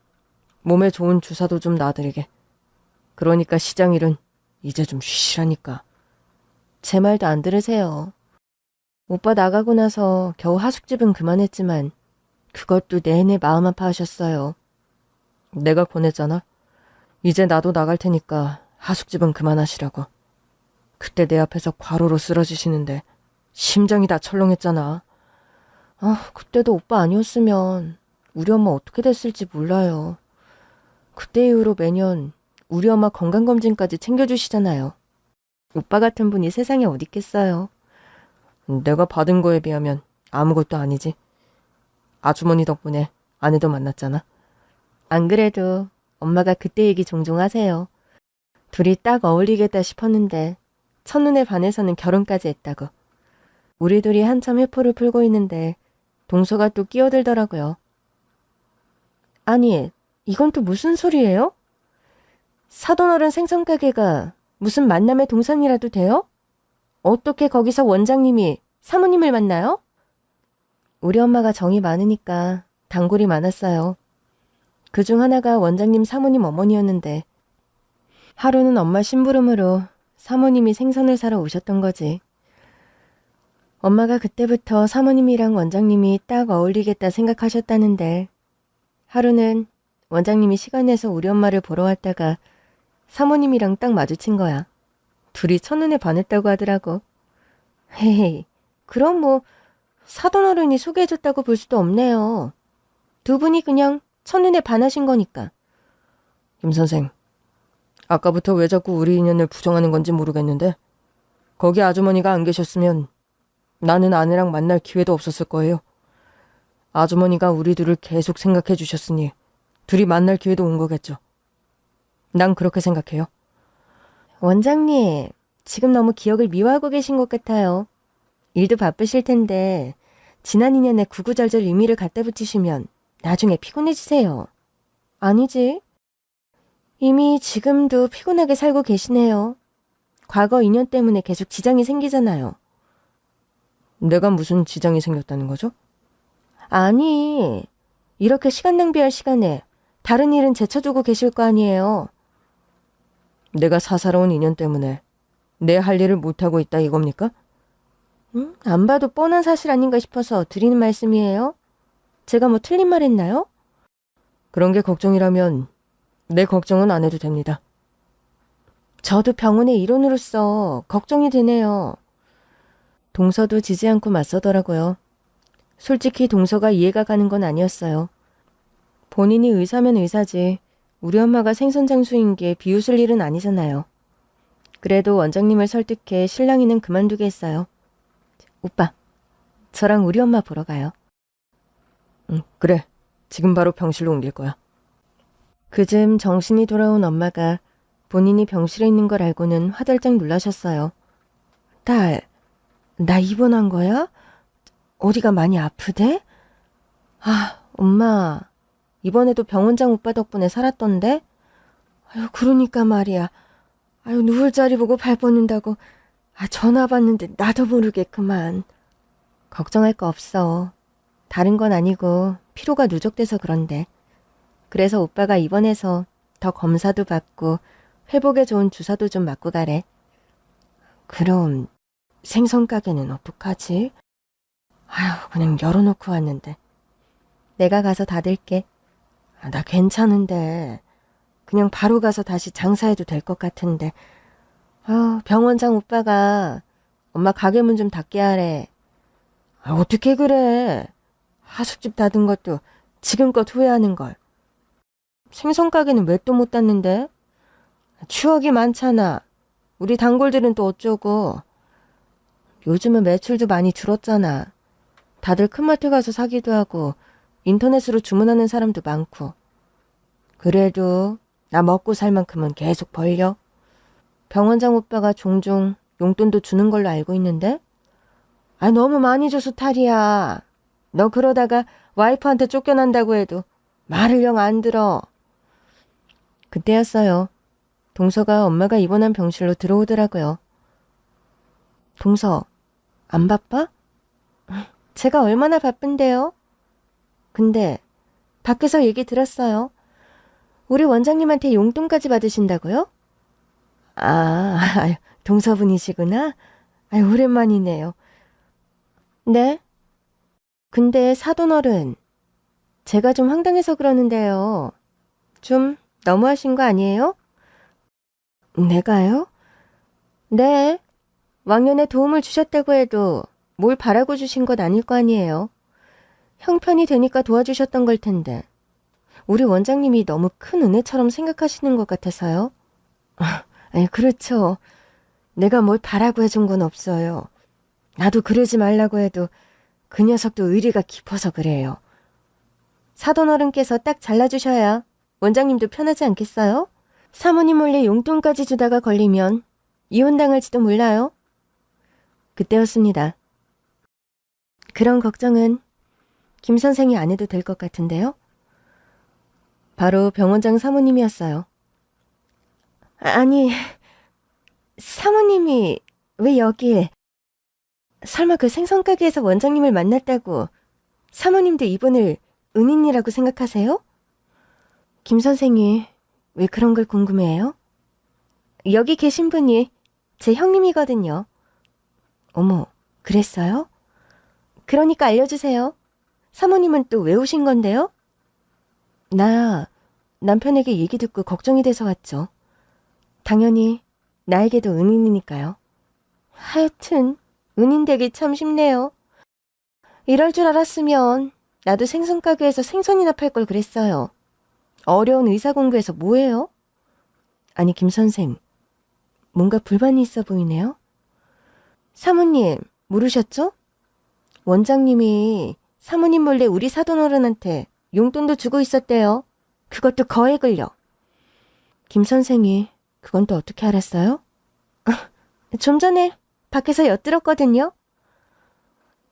몸에 좋은 주사도 좀 놔드리게. 그러니까 시장 일은 이제 좀 쉬시라니까. 제 말도 안 들으세요. 오빠 나가고 나서 겨우 하숙집은 그만했지만 그것도 내내 마음 아파하셨어요. 내가 권했잖아. 이제 나도 나갈 테니까 하숙집은 그만하시라고. 그때 내 앞에서 과로로 쓰러지시는데 심장이 다 철렁했잖아. 그때도 오빠 아니었으면 우리 엄마 어떻게 됐을지 몰라요. 그때 이후로 매년 우리 엄마 건강검진까지 챙겨주시잖아요. 오빠 같은 분이 세상에 어디 있겠어요. 내가 받은 거에 비하면 아무것도 아니지. 아주머니 덕분에 아내도 만났잖아. 안 그래도 엄마가 그때 얘기 종종 하세요. 둘이 딱 어울리겠다 싶었는데 첫눈에 반해서는 결혼까지 했다고. 우리 둘이 한참 회포를 풀고 있는데 동서가 또 끼어들더라고요. 아니, 이건 또 무슨 소리예요? 사돈어른 생선가게가 무슨 만남의 동산이라도 돼요? 어떻게 거기서 원장님이 사모님을 만나요? 우리 엄마가 정이 많으니까 단골이 많았어요. 그중 하나가 원장님 사모님 어머니였는데 하루는 엄마 심부름으로 사모님이 생선을 사러 오셨던 거지. 엄마가 그때부터 사모님이랑 원장님이 딱 어울리겠다 생각하셨다는데 하루는 원장님이 시간 내서 우리 엄마를 보러 왔다가 사모님이랑 딱 마주친 거야. 둘이 첫눈에 반했다고 하더라고. 헤헤, 그럼 뭐 사돈어른이 소개해줬다고 볼 수도 없네요. 두 분이 그냥 첫눈에 반하신 거니까. 김 선생, 아까부터 왜 자꾸 우리 인연을 부정하는 건지 모르겠는데 거기 아주머니가 안 계셨으면 나는 아내랑 만날 기회도 없었을 거예요. 아주머니가 우리 둘을 계속 생각해 주셨으니 둘이 만날 기회도 온 거겠죠. 난 그렇게 생각해요. 원장님, 지금 너무 기억을 미화하고 계신 것 같아요. 일도 바쁘실 텐데 지난 인연에 구구절절 의미를 갖다 붙이시면 나중에 피곤해지세요. 아니지. 이미 지금도 피곤하게 살고 계시네요. 과거 인연 때문에 계속 지장이 생기잖아요. 내가 무슨 지장이 생겼다는 거죠? 아니, 이렇게 시간 낭비할 시간에 다른 일은 제쳐두고 계실 거 아니에요. 내가 사사로운 인연 때문에 내 할 일을 못하고 있다 이겁니까? 안 봐도 뻔한 사실 아닌가 싶어서 드리는 말씀이에요. 제가 뭐 틀린 말 했나요? 그런 게 걱정이라면 내 걱정은 안 해도 됩니다. 저도 병원의 일원으로서 걱정이 되네요. 동서도 지지 않고 맞서더라고요. 솔직히 동서가 이해가 가는 건 아니었어요. 본인이 의사면 의사지 우리 엄마가 생선장수인 게 비웃을 일은 아니잖아요. 그래도 원장님을 설득해 신랑이는 그만두게 했어요. 오빠, 저랑 우리 엄마 보러 가요. 그래. 지금 바로 병실로 옮길 거야. 그즘 정신이 돌아온 엄마가 본인이 병실에 있는 걸 알고는 화들짝 놀라셨어요. 딸, 나 입원한 거야? 어디가 많이 아프대? 아, 엄마. 이번에도 병원장 오빠 덕분에 살았던데? 아유, 그러니까 말이야. 아유, 누울 자리 보고 발 뻗는다고. 전화 받는데 나도 모르게 그만. 걱정할 거 없어. 다른 건 아니고 피로가 누적돼서 그런데. 그래서 오빠가 입원해서 더 검사도 받고 회복에 좋은 주사도 좀 맞고 가래. 그럼 생선 가게는 어떡하지? 아휴, 그냥 열어놓고 왔는데. 내가 가서 닫을게. 나 괜찮은데. 그냥 바로 가서 다시 장사해도 될 것 같은데. 병원장 오빠가 엄마 가게 문 좀 닫게 하래. 어떻게 그래. 하숙집 닫은 것도 지금껏 후회하는 걸. 생선 가게는 왜 또 못 닫는데? 추억이 많잖아. 우리 단골들은 또 어쩌고. 요즘은 매출도 많이 줄었잖아. 다들 큰마트 가서 사기도 하고 인터넷으로 주문하는 사람도 많고. 그래도 나 먹고 살 만큼은 계속 벌려. 병원장 오빠가 종종 용돈도 주는 걸로 알고 있는데? 너무 많이 줘서 탈이야. 너 그러다가 와이프한테 쫓겨난다고 해도 말을 영 안 들어. 그때였어요. 동서가 엄마가 입원한 병실로 들어오더라고요. 동서, 안 바빠? 제가 얼마나 바쁜데요? 근데 밖에서 얘기 들었어요. 우리 원장님한테 용돈까지 받으신다고요? 동서분이시구나. 오랜만이네요. 네? 근데 사돈어른, 제가 좀 황당해서 그러는데요. 좀 너무하신 거 아니에요? 내가요? 네. 왕년에 도움을 주셨다고 해도 뭘 바라고 주신 것 아닐 거 아니에요. 형편이 되니까 도와주셨던 걸 텐데. 우리 원장님이 너무 큰 은혜처럼 생각하시는 것 같아서요. 그렇죠. 내가 뭘 바라고 해준 건 없어요. 나도 그러지 말라고 해도 그 녀석도 의리가 깊어서 그래요. 사돈어른께서 딱 잘라주셔야 원장님도 편하지 않겠어요? 사모님 몰래 용돈까지 주다가 걸리면 이혼당할지도 몰라요. 그때였습니다. 그런 걱정은 김 선생이 안 해도 될 것 같은데요. 바로 병원장 사모님이었어요. 아니, 사모님이 왜 여기에? 설마 그 생선가게에서 원장님을 만났다고 사모님도 이분을 은인이라고 생각하세요? 김 선생이 왜 그런 걸 궁금해해요? 여기 계신 분이 제 형님이거든요. 어머, 그랬어요? 그러니까 알려주세요. 사모님은 또 왜 오신 건데요? 나 남편에게 얘기 듣고 걱정이 돼서 왔죠. 당연히 나에게도 은인이니까요. 하여튼 은인 되기 참 쉽네요. 이럴 줄 알았으면 나도 생선가게에서 생선이나 팔 걸 그랬어요. 어려운 의사 공부해서 뭐해요? 아니, 김 선생, 뭔가 불만이 있어 보이네요. 사모님, 모르셨죠? 원장님이 사모님 몰래 우리 사돈어른한테 용돈도 주고 있었대요. 그것도 거액을요. 김 선생이 그건 또 어떻게 알았어요? 좀 전에 밖에서 엿들었거든요.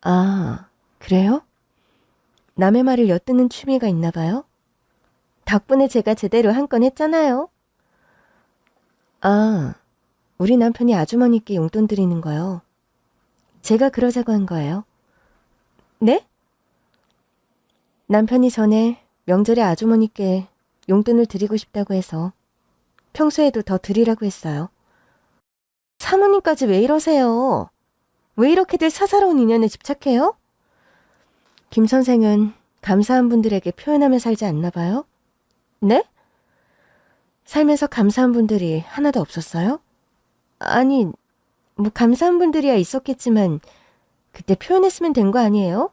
아, 그래요? 남의 말을 엿듣는 취미가 있나 봐요? 덕분에 제가 제대로 한 건 했잖아요. 아, 우리 남편이 아주머니께 용돈 드리는 거요. 제가 그러자고 한 거예요. 네? 남편이 전에 명절에 아주머니께 용돈을 드리고 싶다고 해서 평소에도 더 드리라고 했어요. 사모님까지 왜 이러세요? 왜 이렇게들 사사로운 인연에 집착해요? 김 선생은 감사한 분들에게 표현하며 살지 않나 봐요? 네? 살면서 감사한 분들이 하나도 없었어요? 아니, 뭐 감사한 분들이야 있었겠지만 그때 표현했으면 된 거 아니에요?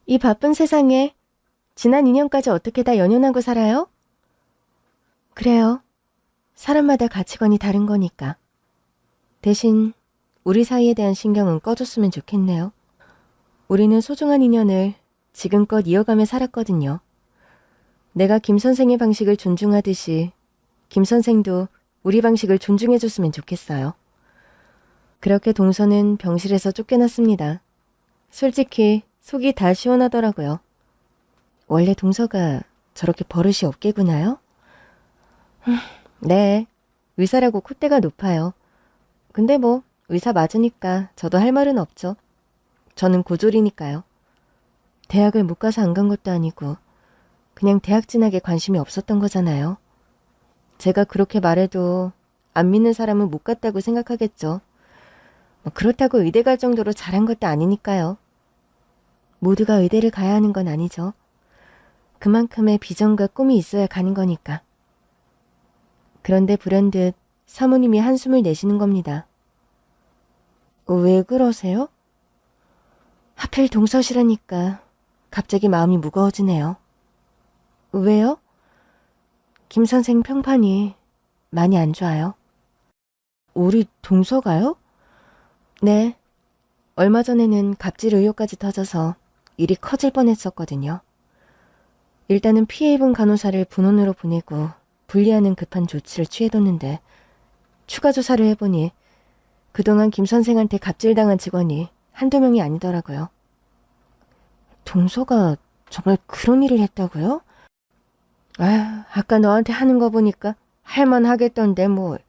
이 바쁜 세상에 지난 인연까지 어떻게 다 연연하고 살아요? 그래요. 사람마다 가치관이 다른 거니까. 대신 우리 사이에 대한 신경은 꺼줬으면 좋겠네요. 우리는 소중한 인연을 지금껏 이어가며 살았거든요. 내가 김 선생의 방식을 존중하듯이 김 선생도 우리 방식을 존중해줬으면 좋겠어요. 그렇게 동서는 병실에서 쫓겨났습니다. 솔직히 속이 다 시원하더라고요. 원래 동서가 저렇게 버릇이 없게구나요? 네, 의사라고 콧대가 높아요. 근데 뭐 의사 맞으니까 저도 할 말은 없죠. 저는 고졸이니까요. 대학을 못 가서 안 간 것도 아니고 그냥 대학 진학에 관심이 없었던 거잖아요. 제가 그렇게 말해도 안 믿는 사람은 못 갔다고 생각하겠죠. 그렇다고 의대 갈 정도로 잘한 것도 아니니까요. 모두가 의대를 가야 하는 건 아니죠. 그만큼의 비전과 꿈이 있어야 가는 거니까. 그런데 불현듯 사모님이 한숨을 내쉬는 겁니다. 왜 그러세요? 하필 동서시라니까 갑자기 마음이 무거워지네요. 왜요? 김 선생 평판이 많이 안 좋아요. 우리 동서가요? 네. 얼마 전에는 갑질 의혹까지 터져서 일이 커질 뻔했었거든요. 일단은 피해 입은 간호사를 분원으로 보내고 분리하는 급한 조치를 취해뒀는데 추가 조사를 해보니 그동안 김 선생한테 갑질당한 직원이 한두 명이 아니더라고요. 동서가 정말 그런 일을 했다고요? 아까 너한테 하는 거 보니까 할만하겠던데 뭘.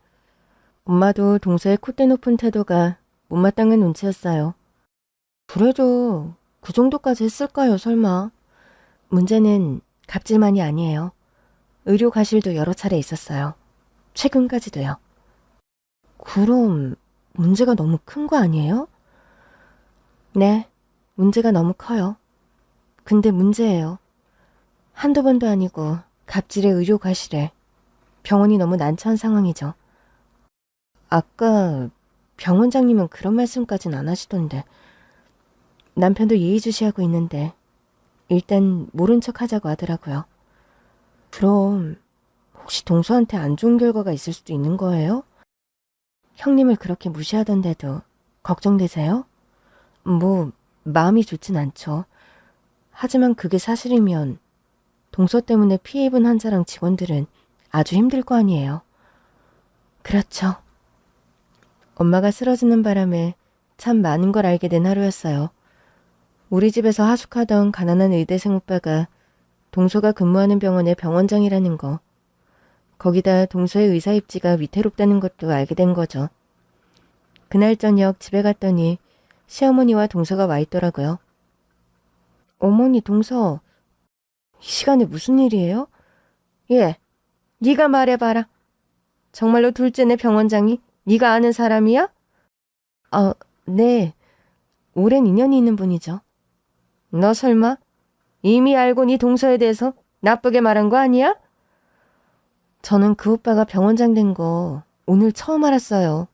엄마도 동서의 콧대 높은 태도가 못마땅한 눈치였어요. 그래도 그 정도까지 했을까요, 설마? 문제는 갑질만이 아니에요. 의료 과실도 여러 차례 있었어요. 최근까지도요. 그럼 문제가 너무 큰 거 아니에요? 네, 문제가 너무 커요. 근데 문제예요. 한두 번도 아니고 갑질의 의료 과실에 병원이 너무 난처한 상황이죠. 아까 병원장님은 그런 말씀까진 안 하시던데. 남편도 예의주시하고 있는데 일단 모른 척 하자고 하더라고요. 그럼 혹시 동서한테 안 좋은 결과가 있을 수도 있는 거예요? 형님을 그렇게 무시하던데도 걱정되세요? 뭐 마음이 좋진 않죠. 하지만 그게 사실이면 동서 때문에 피해 입은 환자랑 직원들은 아주 힘들 거 아니에요. 그렇죠. 엄마가 쓰러지는 바람에 참 많은 걸 알게 된 하루였어요. 우리 집에서 하숙하던 가난한 의대생 오빠가 동서가 근무하는 병원의 병원장이라는 거, 거기다 동서의 의사 입지가 위태롭다는 것도 알게 된 거죠. 그날 저녁 집에 갔더니 시어머니와 동서가 와 있더라고요. 어머니, 동서, 이 시간에 무슨 일이에요? 예, 네가 말해봐라. 정말로 둘째네 병원장이 네가 아는 사람이야? 네. 오랜 인연이 있는 분이죠. 너 설마 이미 알고 네 동서에 대해서 나쁘게 말한 거 아니야? 저는 그 오빠가 병원장 된 거 오늘 처음 알았어요.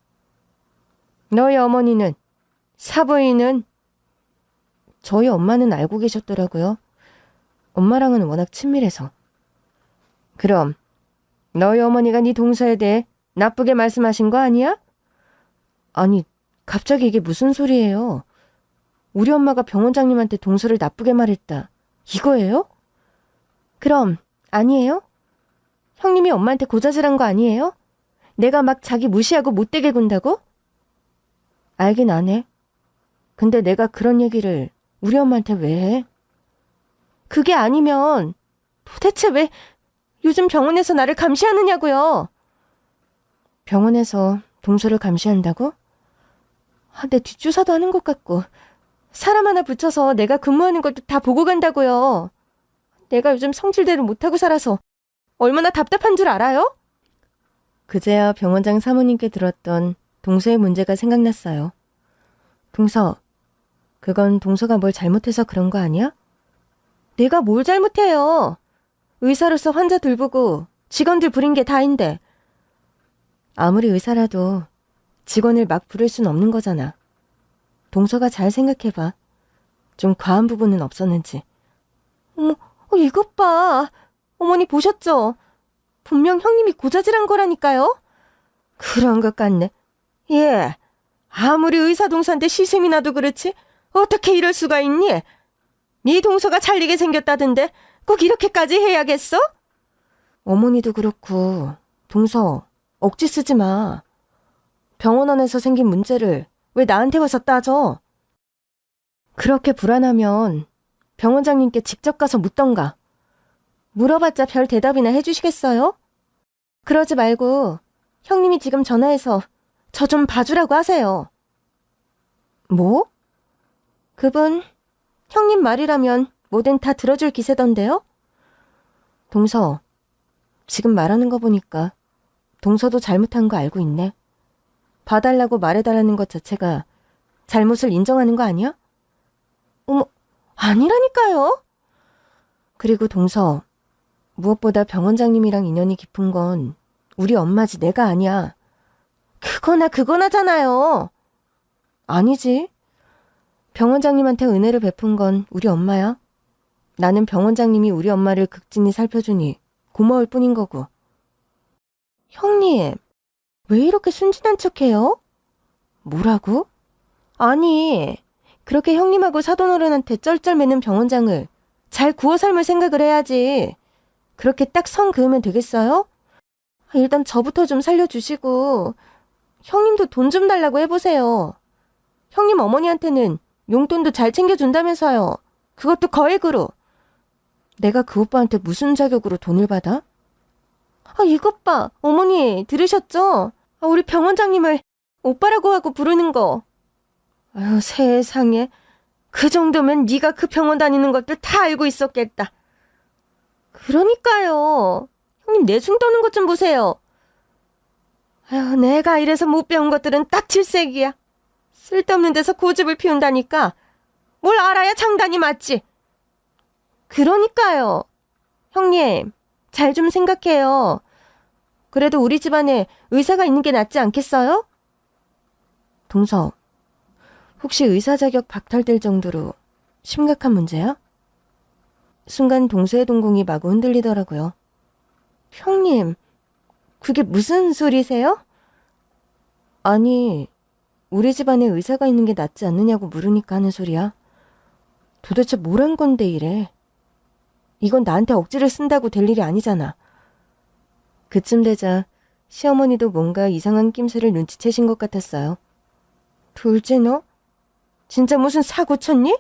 너희 어머니는? 사부인은? 저희 엄마는 알고 계셨더라고요. 엄마랑은 워낙 친밀해서. 그럼 너희 어머니가 네 동서에 대해 나쁘게 말씀하신 거 아니야? 아니, 갑자기 이게 무슨 소리예요? 우리 엄마가 병원장님한테 동서를 나쁘게 말했다. 이거예요? 그럼 아니에요? 형님이 엄마한테 고자질한 거 아니에요? 내가 막 자기 무시하고 못되게 군다고? 알긴 안 해. 근데 내가 그런 얘기를 우리 엄마한테 왜 해? 그게 아니면 도대체 왜 요즘 병원에서 나를 감시하느냐고요. 병원에서 동서를 감시한다고? 내 뒷조사도 하는 것 같고 사람 하나 붙여서 내가 근무하는 것도 다 보고 간다고요. 내가 요즘 성질대로 못하고 살아서 얼마나 답답한 줄 알아요? 그제야 병원장 사모님께 들었던 동서의 문제가 생각났어요. 동서, 그건 동서가 뭘 잘못해서 그런 거 아니야? 내가 뭘 잘못해요. 의사로서 환자 돌보고 직원들 부린 게 다인데. 아무리 의사라도 직원을 막 부를 순 없는 거잖아. 동서가 잘 생각해봐. 좀 과한 부분은 없었는지. 어머, 이것 봐. 어머니 보셨죠? 분명 형님이 고자질한 거라니까요. 그런 것 같네. 예, 아무리 의사 동서한테 시샘이 나도 그렇지 어떻게 이럴 수가 있니? 네 동서가 잘리게 생겼다던데 꼭 이렇게까지 해야겠어? 어머니도 그렇고 동서 억지 쓰지 마. 병원 안에서 생긴 문제를 왜 나한테 와서 따져? 그렇게 불안하면 병원장님께 직접 가서 묻던가. 물어봤자 별 대답이나 해주시겠어요? 그러지 말고 형님이 지금 전화해서 저 좀 봐주라고 하세요. 뭐? 그분 형님 말이라면 뭐든 다 들어줄 기세던데요? 동서, 지금 말하는 거 보니까 동서도 잘못한 거 알고 있네. 봐달라고 말해달라는 것 자체가 잘못을 인정하는 거 아니야? 어머, 아니라니까요. 그리고 동서, 무엇보다 병원장님이랑 인연이 깊은 건 우리 엄마지 내가 아니야. 그거나잖아요. 아니지. 병원장님한테 은혜를 베푼 건 우리 엄마야. 나는 병원장님이 우리 엄마를 극진히 살펴주니 고마울 뿐인 거고. 형님, 왜 이렇게 순진한 척해요? 뭐라고? 아니, 그렇게 형님하고 사돈어른한테 쩔쩔매는 병원장을 잘 구워 삶을 생각을 해야지. 그렇게 딱 선 그으면 되겠어요? 일단 저부터 좀 살려주시고 형님도 돈 좀 달라고 해보세요. 형님 어머니한테는 용돈도 잘 챙겨준다면서요. 그것도 거액으로. 내가 그 오빠한테 무슨 자격으로 돈을 받아? 이것 봐. 어머니 들으셨죠? 우리 병원장님을 오빠라고 하고 부르는 거. 아유, 세상에. 그 정도면 네가 그 병원 다니는 것들 다 알고 있었겠다. 그러니까요. 형님 내숭 떠는 것 좀 보세요. 아유, 내가 이래서 못 배운 것들은 딱 질색이야. 쓸데없는 데서 고집을 피운다니까. 뭘 알아야 장단이 맞지. 그러니까요. 형님, 잘 좀 생각해요. 그래도 우리 집안에 의사가 있는 게 낫지 않겠어요? 동서, 혹시 의사 자격 박탈될 정도로 심각한 문제야? 순간 동서의 동공이 마구 흔들리더라고요. 형님, 그게 무슨 소리세요? 아니, 우리 집안에 의사가 있는 게 낫지 않느냐고 물으니까 하는 소리야. 도대체 뭘 한 건데 이래. 이건 나한테 억지를 쓴다고 될 일이 아니잖아. 그쯤 되자 시어머니도 뭔가 이상한 낌새를 눈치채신 것 같았어요. 둘째 너? 진짜 무슨 사고 쳤니?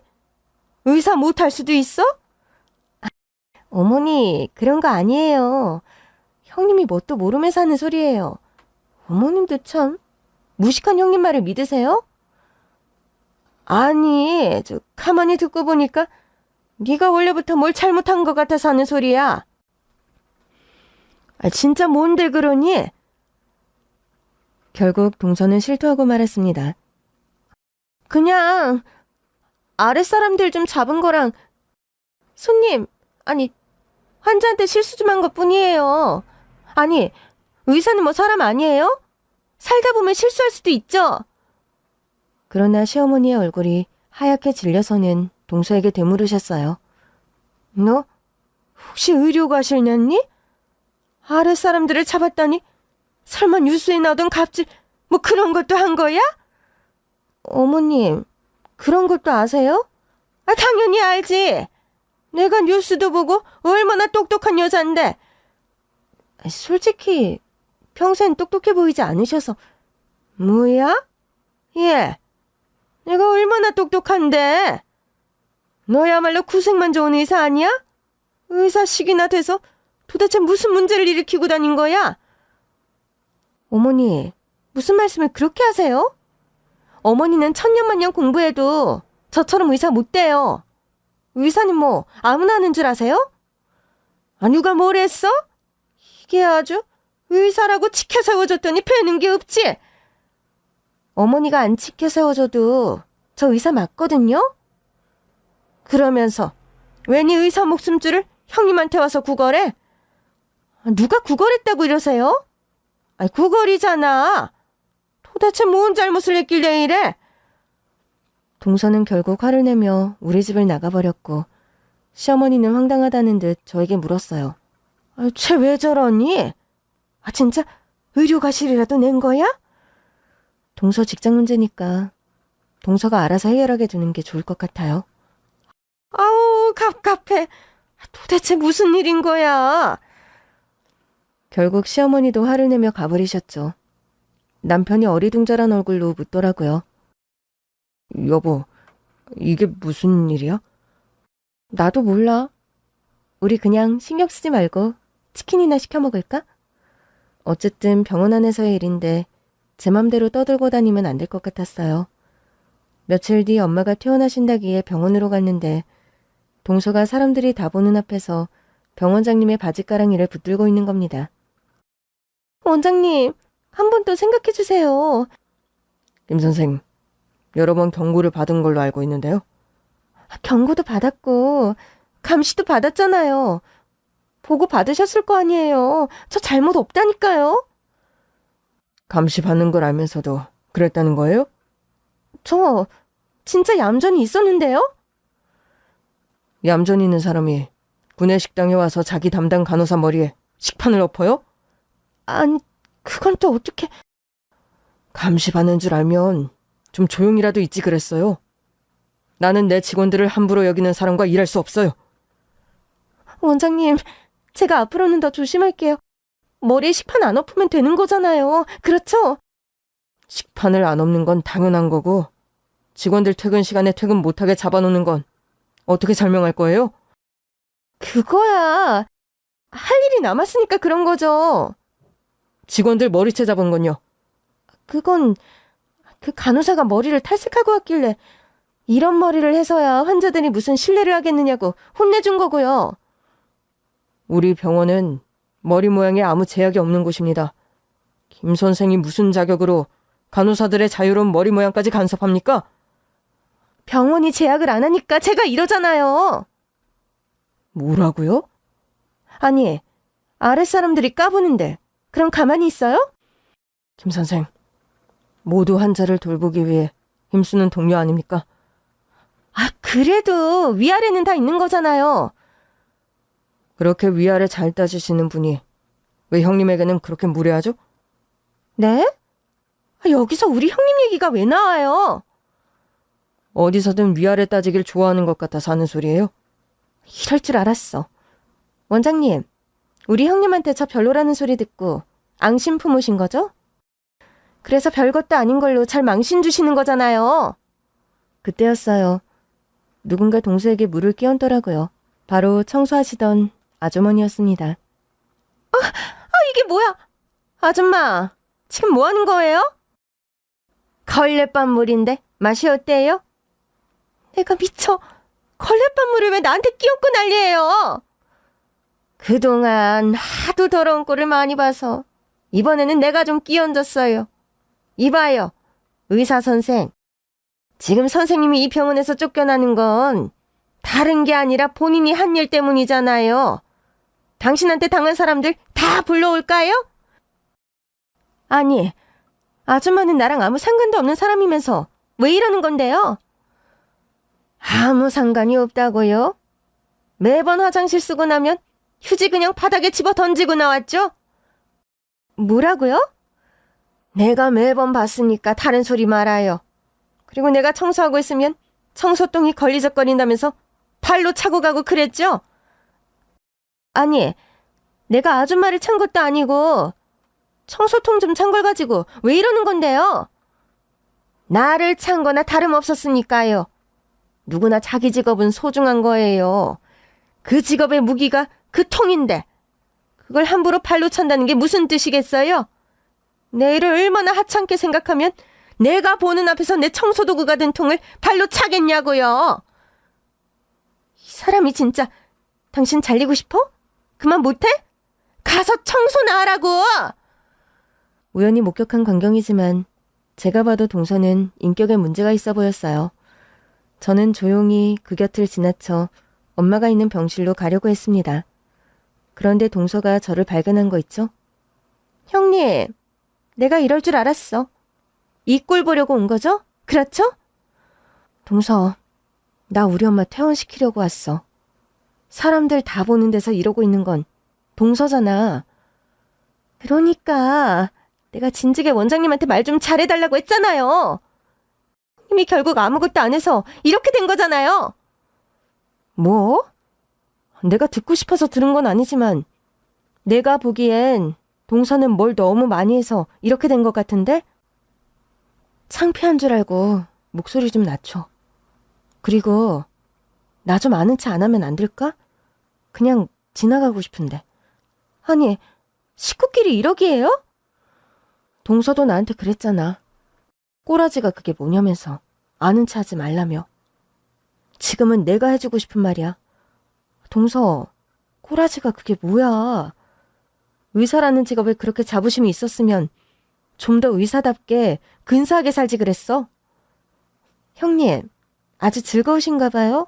의사 못할 수도 있어? 어머니, 그런 거 아니에요. 형님이 뭣도 모르면서 하는 소리예요. 어머님도 참 무식한 형님 말을 믿으세요? 아니, 가만히 듣고 보니까 네가 원래부터 뭘 잘못한 것 같아서 하는 소리야. 진짜 뭔데 그러니? 결국 동서는 실토하고 말았습니다. 그냥 아랫사람들 좀 잡은 거랑 손님, 아니 환자한테 실수 좀 한 것뿐이에요. 아니, 의사는 뭐 사람 아니에요? 살다 보면 실수할 수도 있죠. 그러나 시어머니의 얼굴이 하얗게 질려서는 동서에게 되물으셨어요. 너 혹시 의료과실냐니? 아랫사람들을 잡았다니? 설마 뉴스에 나오던 갑질 뭐 그런 것도 한 거야? 어머님, 그런 것도 아세요? 당연히 알지. 내가 뉴스도 보고 얼마나 똑똑한 여잔데. 솔직히 평생 똑똑해 보이지 않으셔서. 뭐야? 예, 내가 얼마나 똑똑한데. 너야말로 구색만 좋은 의사 아니야? 의사식이나 돼서 도대체 무슨 문제를 일으키고 다닌 거야? 어머니, 무슨 말씀을 그렇게 하세요? 어머니는 천년만년 공부해도 저처럼 의사 못 돼요. 의사는 뭐 아무나 하는 줄 아세요? 아, 누가 뭘 했어? 이게 아주 의사라고 치켜 세워줬더니 배는 게 없지. 어머니가 안 치켜 세워줘도 저 의사 맞거든요? 그러면서 웬이 의사 목숨줄을 형님한테 와서 구걸해? 누가 구걸했다고 이러세요? 아니, 구걸이잖아. 도대체 뭔 잘못을 했길래 이래? 동서는 결국 화를 내며 우리 집을 나가버렸고 시어머니는 황당하다는 듯 저에게 물었어요. 쟤 왜 저러니? 아, 진짜 의료과실이라도 낸 거야? 동서 직장 문제니까 동서가 알아서 해결하게 두는 게 좋을 것 같아요. 아우, 갑갑해. 도대체 무슨 일인 거야? 결국 시어머니도 화를 내며 가버리셨죠. 남편이 어리둥절한 얼굴로 묻더라고요. 여보, 이게 무슨 일이야? 나도 몰라. 우리 그냥 신경 쓰지 말고 치킨이나 시켜 먹을까? 어쨌든 병원 안에서의 일인데 제 맘대로 떠들고 다니면 안 될 것 같았어요. 며칠 뒤 엄마가 퇴원하신다기에 병원으로 갔는데 동서가 사람들이 다 보는 앞에서 병원장님의 바지가랑이를 붙들고 있는 겁니다. 원장님, 한 번 더 생각해 주세요. 김 선생, 여러 번 경고를 받은 걸로 알고 있는데요. 경고도 받았고 감시도 받았잖아요. 보고 받으셨을 거 아니에요. 저 잘못 없다니까요. 감시 받는 걸 알면서도 그랬다는 거예요? 저 진짜 얌전히 있었는데요? 얌전히 있는 사람이 구내식당에 와서 자기 담당 간호사 머리에 식판을 엎어요? 아니, 그건 또 어떻게... 감시 받는 줄 알면 좀 조용히라도 있지 그랬어요. 나는 내 직원들을 함부로 여기는 사람과 일할 수 없어요. 원장님, 제가 앞으로는 더 조심할게요. 머리에 식판 안 엎으면 되는 거잖아요. 그렇죠? 식판을 안 엎는 건 당연한 거고 직원들 퇴근 시간에 퇴근 못하게 잡아놓는 건 어떻게 설명할 거예요? 그거야. 할 일이 남았으니까 그런 거죠. 직원들 머리채 잡은 건요? 그건 그 간호사가 머리를 탈색하고 왔길래 이런 머리를 해서야 환자들이 무슨 신뢰를 하겠느냐고 혼내준 거고요. 우리 병원은 머리 모양에 아무 제약이 없는 곳입니다. 김 선생이 무슨 자격으로 간호사들의 자유로운 머리 모양까지 간섭합니까? 병원이 제약을 안 하니까 제가 이러잖아요. 뭐라고요? 아니, 아랫사람들이 까부는데 그럼 가만히 있어요? 김 선생, 모두 환자를 돌보기 위해 힘쓰는 동료 아닙니까? 아, 그래도 위아래는 다 있는 거잖아요. 그렇게 위아래 잘 따지시는 분이 왜 형님에게는 그렇게 무례하죠? 네? 여기서 우리 형님 얘기가 왜 나와요? 어디서든 위아래 따지길 좋아하는 것 같아서 하는 소리예요? 이럴 줄 알았어. 원장님, 우리 형님한테 저 별로라는 소리 듣고 앙심 품으신 거죠? 그래서 별것도 아닌 걸로 잘 망신 주시는 거잖아요. 그때였어요. 누군가 동서에게 물을 끼얹더라고요. 바로 청소하시던 아주머니였습니다. 이게 뭐야? 아줌마, 지금 뭐 하는 거예요? 걸레밥물인데 맛이 어때요? 내가 미쳐. 걸레밥물을 왜 나한테 끼얹고 난리예요? 그동안 하도 더러운 꼴을 많이 봐서 이번에는 내가 좀 끼얹었어요. 이봐요, 의사 선생. 지금 선생님이 이 병원에서 쫓겨나는 건 다른 게 아니라 본인이 한 일 때문이잖아요. 당신한테 당한 사람들 다 불러올까요? 아니, 아줌마는 나랑 아무 상관도 없는 사람이면서 왜 이러는 건데요? 아무 상관이 없다고요? 매번 화장실 쓰고 나면 휴지 그냥 바닥에 집어 던지고 나왔죠? 뭐라고요? 내가 매번 봤으니까 다른 소리 말아요. 그리고 내가 청소하고 있으면 청소똥이 걸리적거린다면서 발로 차고 가고 그랬죠? 아니, 내가 아줌마를 찬 것도 아니고 청소통 좀 찬 걸 가지고 왜 이러는 건데요? 나를 찬 거나 다름없었으니까요. 누구나 자기 직업은 소중한 거예요. 그 직업의 무기가 그 통인데 그걸 함부로 발로 찬다는 게 무슨 뜻이겠어요? 내일을 얼마나 하찮게 생각하면 내가 보는 앞에서 내 청소도구가 된 통을 발로 차겠냐고요. 이 사람이 진짜 당신 잘리고 싶어? 그만 못해? 가서 청소나 하라고! 우연히 목격한 광경이지만 제가 봐도 동서는 인격에 문제가 있어 보였어요. 저는 조용히 그 곁을 지나쳐 엄마가 있는 병실로 가려고 했습니다. 그런데 동서가 저를 발견한 거 있죠? 형님, 내가 이럴 줄 알았어. 이 꼴 보려고 온 거죠? 그렇죠? 동서, 나 우리 엄마 퇴원시키려고 왔어. 사람들 다 보는 데서 이러고 있는 건 동서잖아. 그러니까 내가 진즉에 원장님한테 말 좀 잘해달라고 했잖아요. 이미 결국 아무것도 안 해서 이렇게 된 거잖아요. 뭐? 내가 듣고 싶어서 들은 건 아니지만 내가 보기엔 동서는 뭘 너무 많이 해서 이렇게 된 것 같은데? 창피한 줄 알고 목소리 좀 낮춰. 그리고 나 좀 아는 체 안 하면 안 될까? 그냥 지나가고 싶은데. 아니, 식구끼리 이러기예요? 동서도 나한테 그랬잖아. 꼬라지가 그게 뭐냐면서 아는 체 하지 말라며. 지금은 내가 해주고 싶은 말이야. 동서, 꼬라지가 그게 뭐야. 의사라는 직업에 그렇게 자부심이 있었으면 좀 더 의사답게 근사하게 살지 그랬어. 형님, 아주 즐거우신가 봐요?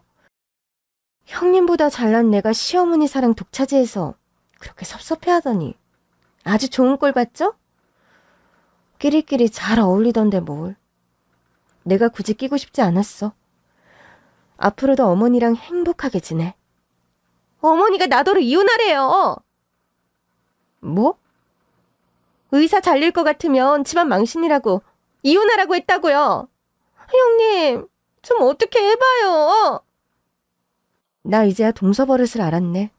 형님보다 잘난 내가 시어머니 사랑 독차지해서 그렇게 섭섭해하더니 아주 좋은 꼴 봤죠? 끼리끼리 잘 어울리던데 뭘. 내가 굳이 끼고 싶지 않았어. 앞으로도 어머니랑 행복하게 지내. 어머니가 나더러 이혼하래요. 뭐? 의사 잘릴 것 같으면 집안 망신이라고 이혼하라고 했다고요. 형님, 좀 어떻게 해봐요. 나 이제야 동서 버릇을 알았네.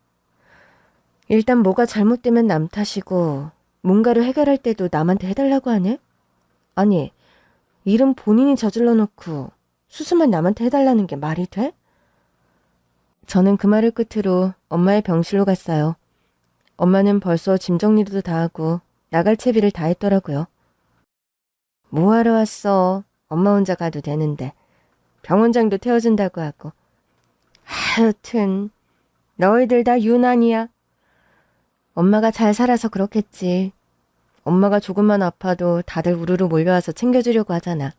일단 뭐가 잘못되면 남 탓이고 뭔가를 해결할 때도 남한테 해달라고 하네? 아니, 일은 본인이 저질러 놓고 수습만 남한테 해달라는 게 말이 돼? 저는 그 말을 끝으로 엄마의 병실로 갔어요. 엄마는 벌써 짐 정리도 다 하고 나갈 채비를 다 했더라고요. 뭐하러 왔어? 엄마 혼자 가도 되는데. 병원장도 태워준다고 하고. 하여튼 너희들 다 유난이야. 엄마가 잘 살아서 그렇겠지. 엄마가 조금만 아파도 다들 우르르 몰려와서 챙겨주려고 하잖아.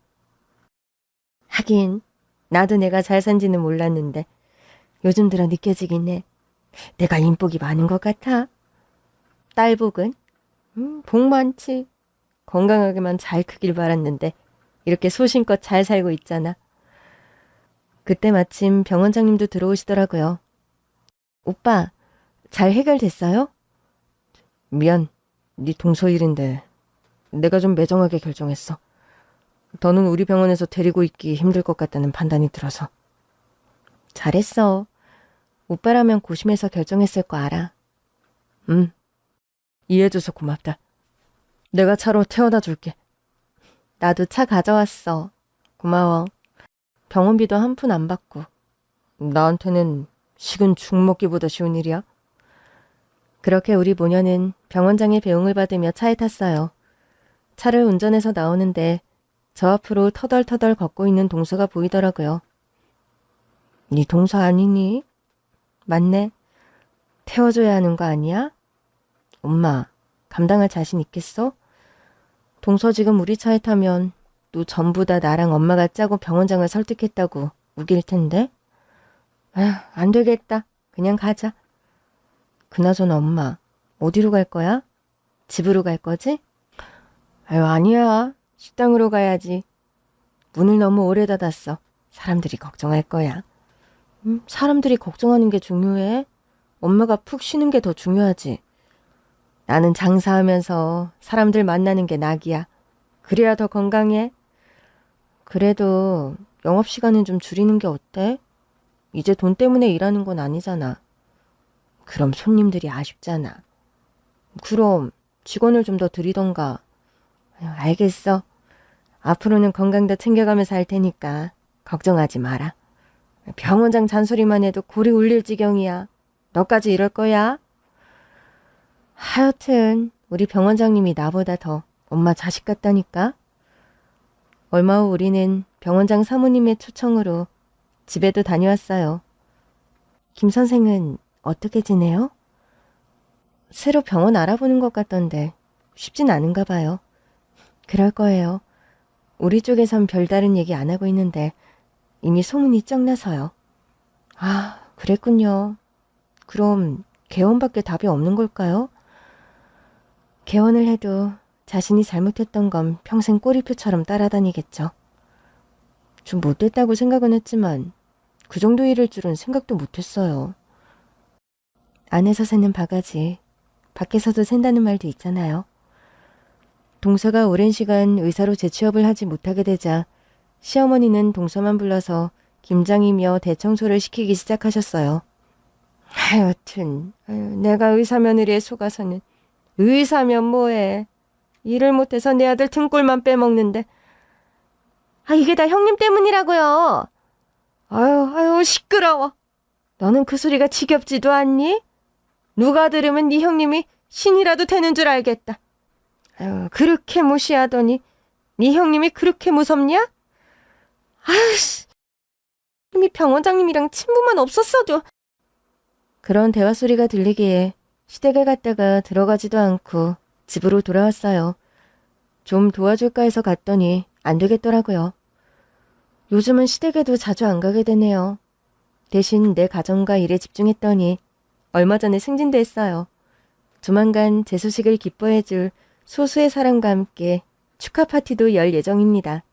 하긴 나도 내가 잘 산지는 몰랐는데 요즘 들어 느껴지긴 해. 내가 인복이 많은 것 같아. 딸복은? 복 많지. 건강하게만 잘 크길 바랐는데 이렇게 소신껏 잘 살고 있잖아. 그때 마침 병원장님도 들어오시더라고요. 오빠, 잘 해결됐어요? 미안, 네 동서 일인데 내가 좀 매정하게 결정했어. 너는 우리 병원에서 데리고 있기 힘들 것 같다는 판단이 들어서. 잘했어. 오빠라면 고심해서 결정했을 거 알아. 이해해줘서 고맙다. 내가 차로 태워다 줄게. 나도 차 가져왔어. 고마워. 병원비도 한 푼 안 받고. 나한테는 식은 죽 먹기보다 쉬운 일이야. 그렇게 우리 모녀는 병원장의 배웅을 받으며 차에 탔어요. 차를 운전해서 나오는데 저 앞으로 터덜터덜 걷고 있는 동서가 보이더라고요. 네 동서 아니니? 맞네. 태워줘야 하는 거 아니야? 엄마, 감당할 자신 있겠어? 동서 지금 우리 차에 타면 또 전부 다 나랑 엄마가 짜고 병원장을 설득했다고 우길 텐데? 안 되겠다. 그냥 가자. 그나저나 엄마, 어디로 갈 거야? 집으로 갈 거지? 아니야. 식당으로 가야지. 문을 너무 오래 닫았어. 사람들이 걱정할 거야. 사람들이 걱정하는 게 중요해? 엄마가 푹 쉬는 게 더 중요하지. 나는 장사하면서 사람들 만나는 게 낙이야. 그래야 더 건강해. 그래도 영업시간은 좀 줄이는 게 어때? 이제 돈 때문에 일하는 건 아니잖아. 그럼 손님들이 아쉽잖아. 그럼 직원을 좀 더 들이던가. 알겠어. 앞으로는 건강 더 챙겨가면서 할 테니까 걱정하지 마라. 병원장 잔소리만 해도 골이 울릴 지경이야. 너까지 이럴 거야? 하여튼 우리 병원장님이 나보다 더 엄마 자식 같다니까. 얼마 후 우리는 병원장 사모님의 초청으로 집에도 다녀왔어요. 김 선생은 어떻게 지내요? 새로 병원 알아보는 것 같던데 쉽진 않은가 봐요. 그럴 거예요. 우리 쪽에선 별다른 얘기 안 하고 있는데 이미 소문이 쩍나서요. 아, 그랬군요. 그럼 개원밖에 답이 없는 걸까요? 개원을 해도 자신이 잘못했던 건 평생 꼬리표처럼 따라다니겠죠. 좀 못됐다고 생각은 했지만 그 정도 일일 줄은 생각도 못했어요. 안에서 새는 바가지, 밖에서도 샌다는 말도 있잖아요. 동서가 오랜 시간 의사로 재취업을 하지 못하게 되자 시어머니는 동서만 불러서 김장이며 대청소를 시키기 시작하셨어요. 하여튼 내가 의사 며느리에 속아서는 의사면 뭐해. 일을 못해서 내 아들 등골만 빼먹는데. 이게 다 형님 때문이라고요. 아유 시끄러워. 너는 그 소리가 지겹지도 않니? 누가 들으면 네 형님이 신이라도 되는 줄 알겠다. 그렇게 무시하더니 네 형님이 그렇게 무섭냐? 아유씨, 이미 병원장님이랑 친분만 없었어도. 그런 대화 소리가 들리기에 시댁을 갔다가 들어가지도 않고 집으로 돌아왔어요. 좀 도와줄까 해서 갔더니 안 되겠더라고요. 요즘은 시댁에도 자주 안 가게 되네요. 대신 내 가정과 일에 집중했더니 얼마 전에 승진도 했어요. 조만간 제 소식을 기뻐해줄 소수의 사람과 함께 축하 파티도 열 예정입니다.